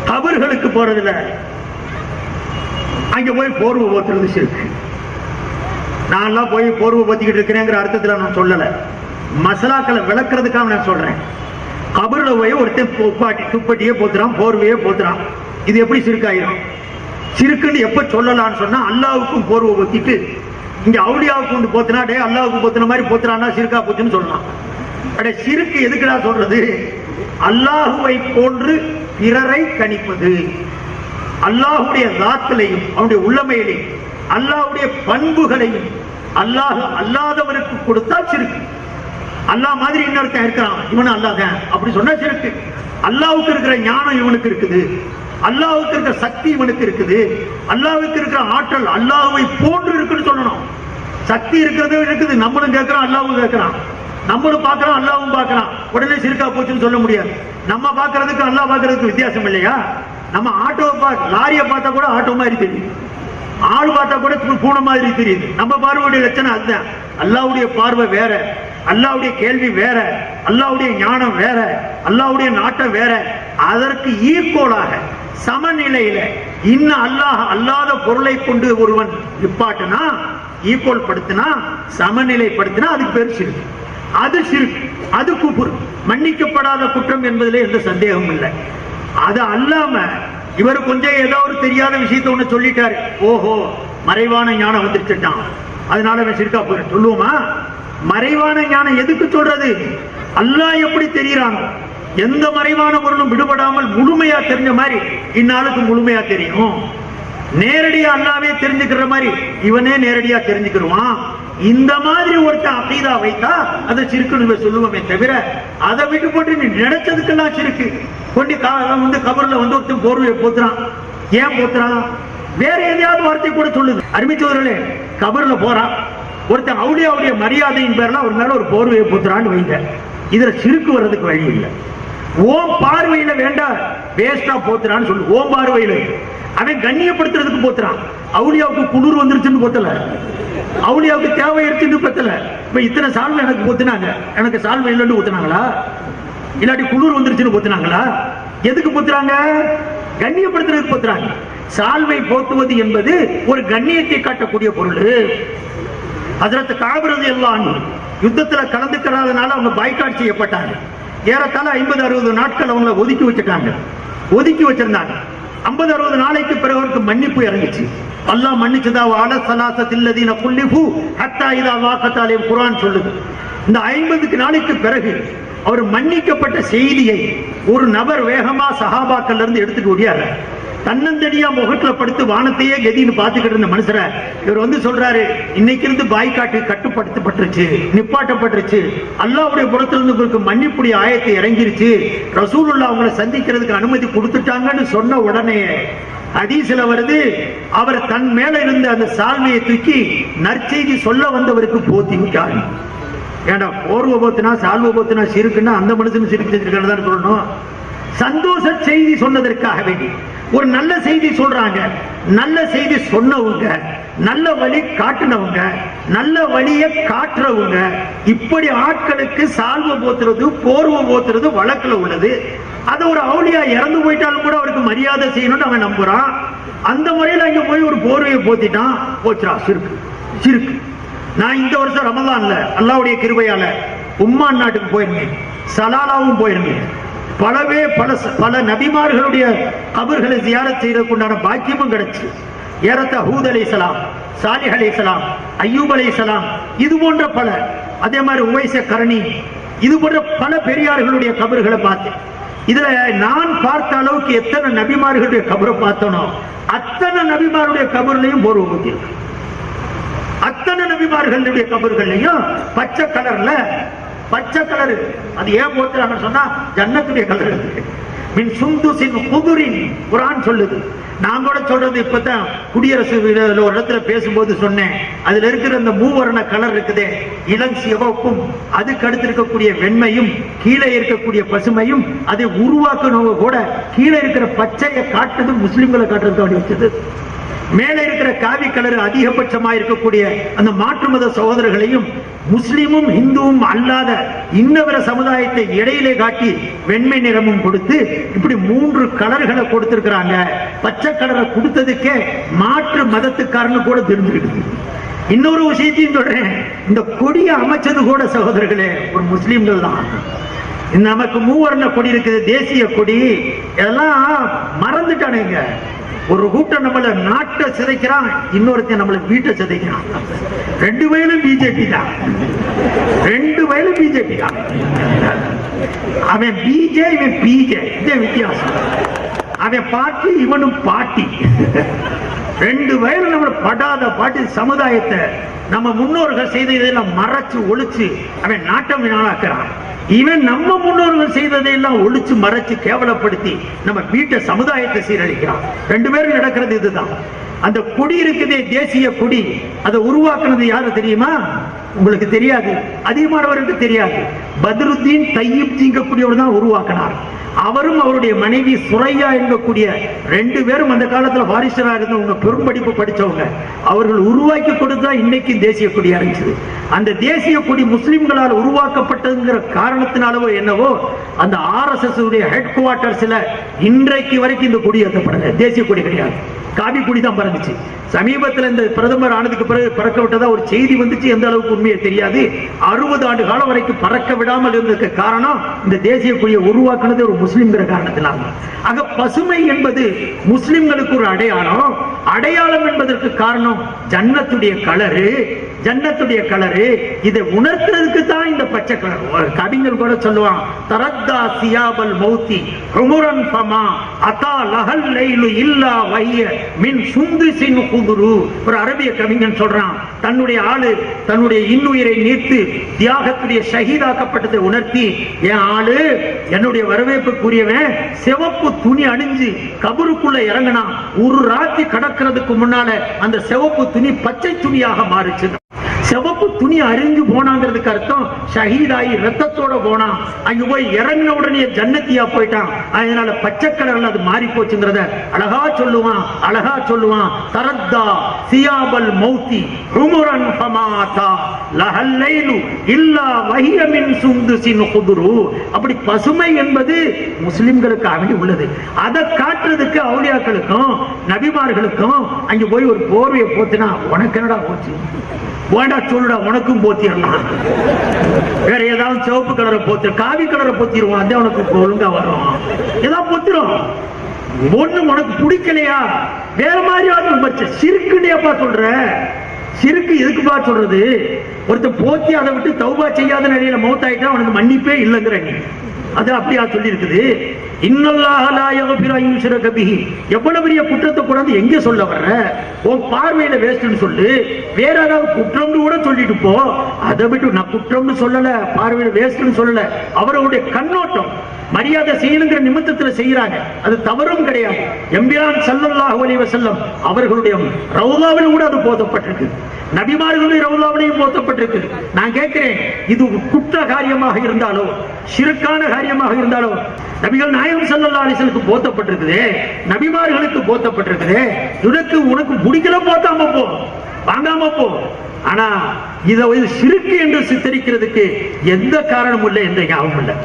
கபர்களுக்கு போறதுல அங்க போய் போர்வை போத்துறது சிறுக்கு. நான் போய் போர்வை போத்திக்கிட்டு இருக்கிறேங்கிற அர்த்தத்துல நான் சொல்லல, மசாலாக்களை விளக்குறதுக்காக நான் சொல்றேன். கபர்ல போய் ஒருத்தன் துப்பட்டியே போத்துறான், போர்வையே போத்துறான், இது எப்படி சிறுக்காயிரும்? சிறுக்குன்னு எப்ப சொல்லலாம்னு சொன்னா, அல்லாவுக்கும் போர்வை போத்திட்டு இங்க அவுலியாவுக்கு கொண்டு போத்தினா டே அல்லாவுக்கு போத்தின மாதிரி போத்துறான்னா சிறுக்கா போச்சுன்னு சொல்லலாம். அடே சிறுக்கு எதுக்குடா சொல்றது? அல்லாஹுவை போன்று பிறரை கணிப்பது, அல்லாஹுடைய தாத்திலையும் அவனுடைய உள்ளமையிலையும் அல்லாஹுடைய பண்புகளையும் அல்லாஹ் அல்லாதவருக்கு கொடுத்தா சிறுக்கு. அல்லாஹ் மாதிரி இன்னொருத்தன் இருக்கிறான், இவனு அல்லாஹ் அப்படி சொன்னா சிறுக்கு. அல்லாஹ்வுக்கு இருக்கிற ஞானம் இவனுக்கு இருக்குது, அல்லாஹ்வுக்கு இருக்கிற சக்தி இவனுக்கு இருக்குது, அல்லாஹ்வுக்கு இருக்கிற ஆற்றல் அல்லாஹ்வை போன்று இருக்குன்னு சொல்லணும். சக்தி இருக்கிறது இருக்குது, நம்மளும் கேட்கிறோம் அல்லாஹ்வும் கேட்கிறான், நம்மளும் பார்க்கிறோம் அல்லாஹ்வும் பார்க்கிறான். உடனே சிறுக்கா போச்சுன்னு சொல்ல முடியாது. நம்ம பார்க்கறதுக்கு அல்லாஹ் பார்க்கறதுக்கு வித்தியாசம் இல்லையா? நம்ம ஆட்டோவை லாரியை பார்த்தா கூட ஆட்டோ மாதிரி தெரியுது, ஆள் பார்த்தா கூட பூனை மாதிரி தெரியுது. நம்ம பார்வையுடைய லட்சணம் அதுதான். அல்லாஹ்வுடைய பார்வை வேற, அல்லாஹ்வுடைய கேள்வி வேற, அல்லாஹ்வுடைய ஞானம் வேற, அல்லாஹ்வுடைய நாட்டம் வேற. அதற்கு ஈக்குவலாக சமநிலையில இன்னும் அல்லாஹ் அல்லாத பொருளை கொண்டு ஒருவன் நிப்பாட்டினா, ஈக்குவல் படுத்தினா, சமநிலைப்படுத்தினா அதுக்கு பேர் சிறுக்கு. அது சிறுக்கு, அது குஃப்ர், மன்னிக்கப்படாத குற்றம் என்பதிலே எந்த சந்தேகமும் இல்லை. அது அல்லாம இவர் கொஞ்சம் ஏதோ ஒரு தெரியாத விஷயத்தை ஒண்ணு சொல்லிட்டாரு, ஓஹோ மறைவான ஞானம் வந்துருச்சுட்டான் அதனால அவன் சிறுக்கா போய் சொல்லுவோமா? மறைவான ஞானம் எதுக்கு சொல்றது? அல்லாஹ் எப்படி தெரியுறானோ, எந்த மறைவான பொருளும் விடுபடாமல் முழுமையா தெரிஞ்ச மாதிரி இந்நாளுக்கு முழுமையா தெரியும். நேரடியா அல்லாவே தெரிஞ்சுக்கிற மாதிரி இவனே நேரடியா தெரிஞ்சுக்கிடுவான். இந்த மாதிரி ஒருத்தன் அகீதா வைத்தா அதை சிறுக்குன்னு சொல்லுவோமே தவிர, அதை விட்டு போட்டு நீ நினைச்சதுக்கெல்லாம் சிறுக்கு. கொண்டு கபர்ல ஒருத்தன் போர்வையை போத்துறான், ஏன் போத்துறான்? வேற எதையாவது வார்த்தை கூட சொல்லுது. அருமைச்சோதர்களே, கபர்ல போறான் ஒருத்தன், அவுலியாவுடைய மரியாதையின் பேர்ல ஒரு மேல ஒரு போர்வையை போத்துறான்னு வைங்க, இதுல சிறுக்கு வர்றதுக்கு வழி இல்லை. ஓம் பார்வையில வேண்டாம் வேஸ்டா போத்துறான்னு சொல்லு. ஓம் பார்வையில அவன் கண்ணியப்படுத்துறதுக்கு போத்துறான். அவுலியாவுக்கு குளிர் வந்துருச்சுன்னு போத்தல, அவுலியாவுக்கு தேவை இருக்குன்னு பத்தல. இப்ப இத்தனை சால்வை எனக்கு போத்துனாங்க, எனக்கு சால்வை இல்லைன்னு போத்துனாங்களா? இல்லாட்டி குளிர் வந்துருச்சுன்னு போத்துனாங்களா? எதுக்கு போத்துறாங்க? கண்ணியப்படுத்துறதுக்கு போத்துறாங்க. சால்வை போத்துவது என்பது ஒரு கண்ணியத்தை காட்டக்கூடிய பொருள். ஹஜ்ரத் கஅப் ரலியல்லாஹு அன்ஹு யுத்தத்துல கலந்துக்கிறதுனால அவங்க பாய்காட் செய்யப்பட்டாங்க. ஏறத்தாழ 50-60 நாட்கள் அவங்களை ஒதுக்கி வச்சிருந்தாங்க. 50-60 நாளைக்கு பிறகு அவருக்கு மன்னிப்பு இறங்கிச்சு. அல்லாஹ் மன்னிச்சதா வால ஸலாஸத்தில்லதீன குல்லிஃபு ஹத்தா இதா வாகத் அலைஹிம் குர்ஆன் சொல்லுது. இந்த 50 நாளைக்கு பிறகு அவர் மன்னிக்கப்பட்ட செய்தியை ஒரு நபர் வேகமா சஹாபாக்கள் இருந்து எடுத்துட்டு ஓடியாரு. தன்னந்தனியா முகத்துல படுத்து வானத்தையே கதின்னு பார்த்துக்கிட்டு இருந்த மனுஷரை இவர் சொல்றாரு, இன்னைக்கு இருந்து பாய்காட்டு கட்டுப்படுத்தப்பட்டுருச்சு, நிப்பாட்டப்பட்டுருச்சு, அல்லாஹ்வுடைய புறத்திலிருந்து உங்களுக்கு மன்னிப்புடைய ஆயத்தை இறங்கிருச்சு, ரசூலுல்லாஹ் அவங்களை சந்திக்கிறதுக்கு அனுமதி கொடுத்துட்டாங்கன்னு சொன்ன உடனே ஹதீஸ்ல வருது, அவர் தன் மேல இருந்த அந்த சால்வையை தூக்கி நற்செய்தி சொல்ல வந்தவருக்கு போத்தி விட்டார். ஏண்டா போர்வை போத்தினா சால்வை போத்தினா சிறுக்குன்னா அந்த மனுஷன் சிறுக்கு செஞ்சிருக்கான்னு தான் சொல்லணும். சந்தோஷ செய்தி சொன்னதற்காக வேண்டி ஒரு நல்ல செய்தி சொல்றாங்க. நல்ல செய்தி சொன்னவங்க, நல்ல வழி காட்டுனவங்க, நல்ல வழியை காட்டுறவங்க, இப்படி ஆட்களுக்கு சால்வை போத்துறது போர்வை போத்துறது வழக்குல உள்ளது. அது ஒரு அவுலியா இறந்து போயிட்டாலும் கூட அவருக்கு மரியாதை செய்யணும்னு அவன் நம்புறான். அந்த முறையில் அங்க போய் ஒரு போர்வையை போத்திட்டான், போச்சுரா சிறுக்கு. சிறுக்கு. நான் இந்த வருஷம் ரமலான்ல அல்லாஹ்வுடைய கிருபையால உம்மான் நாட்டுக்கு போயிருந்தேன், சலாலாவும் போயிருந்தேன். பல நபிமார்களுடைய கபர்களை ஜியாரத் செய்யறதுக்கு உண்டான பாக்கியமும் கிடைச்சு. ஏறத்த ஹூத் அலைஹிஸ்ஸலாம், சாலிஹ் அலைஹிஸ்ஸலாம், அய்யூப் அலைஹிஸ்ஸலாம், இது போன்ற பல, அதே மாதிரி உவைஸ கர்ணி, இது போன்ற பல பெரியார்களுடைய கபர்களை பார்த்தேன். இதுல நான் பார்த்த அளவுக்கு எத்தனை நபிமார்களுடைய கபரை பார்த்தனோ அத்தனை நபிமாருடைய கபர்லையும் போர்வை ஊத்திருக்கு. அத்தனை நபிமார்களுடைய கபர்களையும் பச்சை கலர்ல, பச்சை கலர். அது ஏன் போட்டுறாங்கன்னு சொன்னா ஜன்னத்துடைய கலர் இருக்கு. மின் சுந்துசின் குதுரின் குர்ஆன் சொல்லுது. நான் கூட சொல்றது இப்பதான் குடியரசு ஒரு இடத்துல பேசும்போது சொன்னேன். அதுல இருக்கிற அந்த மூவர்ண கலர் இருக்குதே, இளம் சிவப்பும் அதுக்கு அடுத்து இருக்கக்கூடிய வெண்மையும் கீழே இருக்கக்கூடிய பசுமையும், அதை உருவாக்கணும் கூட கீழே இருக்கிற பச்சையை காட்டுறது முஸ்லிம்களை காட்டுறது வச்சது. மேலே இருக்கிற காவி கலர் அதிகபட்சமா இருக்கக்கூடிய அந்த மாற்று மத சகோதரர்களையும் முஸ்லிமும் இந்துவும் அல்லாத இன்னவர சமுதாயத்தை இடையிலே காட்டி வெண்மை நிறமும் கொடுத்து இப்படி 3 கலர்களை கொடுத்திருக்கிறாங்க. பச்சை கலரை கொடுத்ததுக்கே மாற்று மதத்துக்காரன்னு கூட தெரிஞ்சுக்கிட்டு. இன்னொரு விஷயத்தையும் சொல்றேன், இந்த கொடியை அமைச்சது கூட சகோதரர்களே ஒரு முஸ்லிம்கள் தான். நமக்கு மூவர்ண கொடி இருக்குது, தேசிய கொடி, இதெல்லாம் மறந்துட்டானுங்க. ஒரு கூட்டம் நம்மள நாட்டை சிதைக்கிறான், இன்னொருத்தன் நம்மள வீட்டை சிதைக்கிறான். 2 வயலும் பிஜேபி தான், 2 வயலும் பிஜேபி தான். அவன் பிஜே, இவன் பிஜே, இதே வித்தியாசம். அவன் பாட்டி, இவனும் பாட்டி. 2 வயலும் நம்மள படாத பாட்டி. சமுதாயத்தை நம்ம முன்னோர்கள் செய்த இதெல்லாம் மறைச்சு ஒழிச்சு அவன் நாட்டம் நாளாக்குறான். இவன் நம்ம முன்னோர்கள் செய்ததையெல்லாம் ஒழிச்சு மறைச்சு கேவலப்படுத்தி நம்ம வீட்டை சமுதாயத்தை சீரழிக்கிறான். 2 பேரும் நடக்கிறது இதுதான். அந்த கொடி இருக்குதே தேசிய கொடி, அதை உருவாக்குனது யாரு தெரியுமா? உங்களுக்கு தெரியாது, அதிகமானவருக்கு தெரியாது. பத்ருத்தீன் தையிப் ஜிங்கக்கூடியவர் தான் உருவாக்கினார். அவரும் அவருடைய மனைவி சுரையா என்கக்கூடிய 2 பேரும் அந்த காலத்துல வாரிசரா இருந்தவங்க, பெரும் படிப்பு படிச்சவங்க. அவர்கள் உருவாக்கி கொடுத்தா இன்னைக்கு தேசிய கொடி அறிஞ்சது. அந்த தேசிய கொடி முஸ்லிம்களால் உருவாக்கப்பட்டதுங்கிற காரணத்தினாலவோ என்னவோ அந்த RSS உடைய ஹெட் குவார்டர்ஸ்ல இன்றைக்கு வரைக்கும் இந்த கொடி ஏற்றப்படல. தேசிய கொடி கிடையாது, காவி கொடி தான் பறந்துச்சு. சமீபத்தில் இந்த பிரதமர் ஆனதுக்கு பிறகு பறக்க விட்டதா ஒரு செய்தி வந்துச்சு, எந்த அளவுக்கு உண்மையை தெரியாது. 60 ஆண்டு காலம் வரைக்கும் பறக்க விடாமல் இருந்ததுக்கு காரணம் இந்த தேசிய கொடியை உருவாக்குனது ஒரு முஸ்லிம்ங்கிற காரணத்தினால். ஆக பசுமை என்பது முஸ்லிம்களுக்கு ஒரு அடையாளம். அடையாளம் என்பதற்கு காரணம் ஜன்னத்துடைய கலரு, ஜன்னத்துடைய கலரு. இதை உணர்த்துறதுக்கு தான் இந்த பச்சை கலர். கவிஞர் கூட சொல்லுவான், தரத்தா சியாபல் மௌத்தி ஹுமுரன் ஃபமா அதா லஹல் லைலு இல்லா வஹிய மின் சுந்துசின் குதுரு. ஒரு அரபிய கவிஞன் சொல்றான், தன்னுடைய ஆளு தன்னுடைய இன்னுயிரை நீர்த்து தியாகத்துடைய ஷஹீதாக்கப்பட்டதை உணர்த்தி, என் ஆளு என்னுடைய வரவேற்புக்குரியவன் சிவப்பு துணி அணிஞ்சு கபருக்குள்ள இறங்கினா ஒரு ராத்தி கடக்கிறதுக்கு முன்னால அந்த சிவப்பு துணி பச்சை துணியாக மாறுச்சு. சிவப்பு துணி அரிஞ்சு போனாங்கிறதுக்கு அர்த்தம் ஷஹீதாயி ரத்தத்தோட போனா, அங்க போய் இறங்கின உடனே ஜன்னத்தியா போயிட்டான். அதனால பச்சை கலர்ல அது மாறி போச்சுங்கிறத அழகா சொல்லுவான், அழகா சொல்லுவான். தரத்தா சியாபல் மௌத்தி ஹுமுரன் ஃபமாதா லஹல் லைலு இல்லா வஹிய மின் சுந்துசின் குதுரு. அப்படி பசுமை என்பது முஸ்லிம்களுக்கு அவனி உள்ளது. அதை காட்டுறதுக்கு அவுலியாக்களுக்கும் நபிமார்களுக்கும் அங்க போய் ஒரு போர்வையை போத்தினா உனக்கு என்னடா போச்சு, வேண்டா சொல்லுடா உனக்கும் போத்திடலாம். வேற ஏதாவது சிவப்பு கலரை போத்து, காவி கலரை போத்திடுவோம், அதே உனக்கு ஒழுங்கா வரும். ஏதாவது போத்திரும். ஒண்ணு உனக்கு பிடிக்கலையா வேற மாதிரி சிறுக்குன்னையாப்பா சொல்ற. சிறுக்கு எதுக்குப்பா சொல்றது? ஒருத்தர் போத்தி அதை விட்டு தௌபா செய்யாத நிலையில மௌத்தாயிட்டா அவனுக்கு மன்னிப்பே இல்லைங்கிற நீ அது அப்படியா சொல்லி இருக்குது. எவ்வளவு பெரிய குற்றத்தை கூடாது எங்க சொல்ல வர்ற? உன் பார்வையில வேஸ்ட்னு சொல்லு, வேற ஏதாவது குற்றம்னு கூட சொல்லிட்டு போ. அதை விட்டு நான் குற்றம்னு சொல்லல, பார்வையில வேஸ்ட்னு சொல்லல. அவர்களுடைய கண்ணோட்டம் மரியாதை செய்யணுங்கிற நிமித்தத்தில் செய்யறாங்க, அது தவறும் கிடையாது. எம்பிரான் ஸல்லல்லாஹு அலைஹி வஸல்லம் அவர்களுடைய ரவுதாவில் கூட அது போதப்பட்டிருக்கு, நபிமார்களுடைய ரவுதாவிலையும் போதப்பட்டிருக்கு. நான் கேட்கிறேன், இது குற்ற காரியமாக இருந்தாலோ ஷிர்கான காரியமாக இருந்தாலோ நபிகள் நாயகம் ஸல்லல்லாஹு அலைஹி வஸல்லம் போதப்பட்டிருக்குதே, நபிமார்களுக்கு போதப்பட்டிருக்குதே. உனக்கு பிடிக்கல போத்தாம போ, வாங்காம போ. ஆனா இதை ஷிர்க் என்று சித்தரிக்கிறதுக்கு எந்த காரணமும் இல்லை, எந்த ஞாபகம் இல்லை.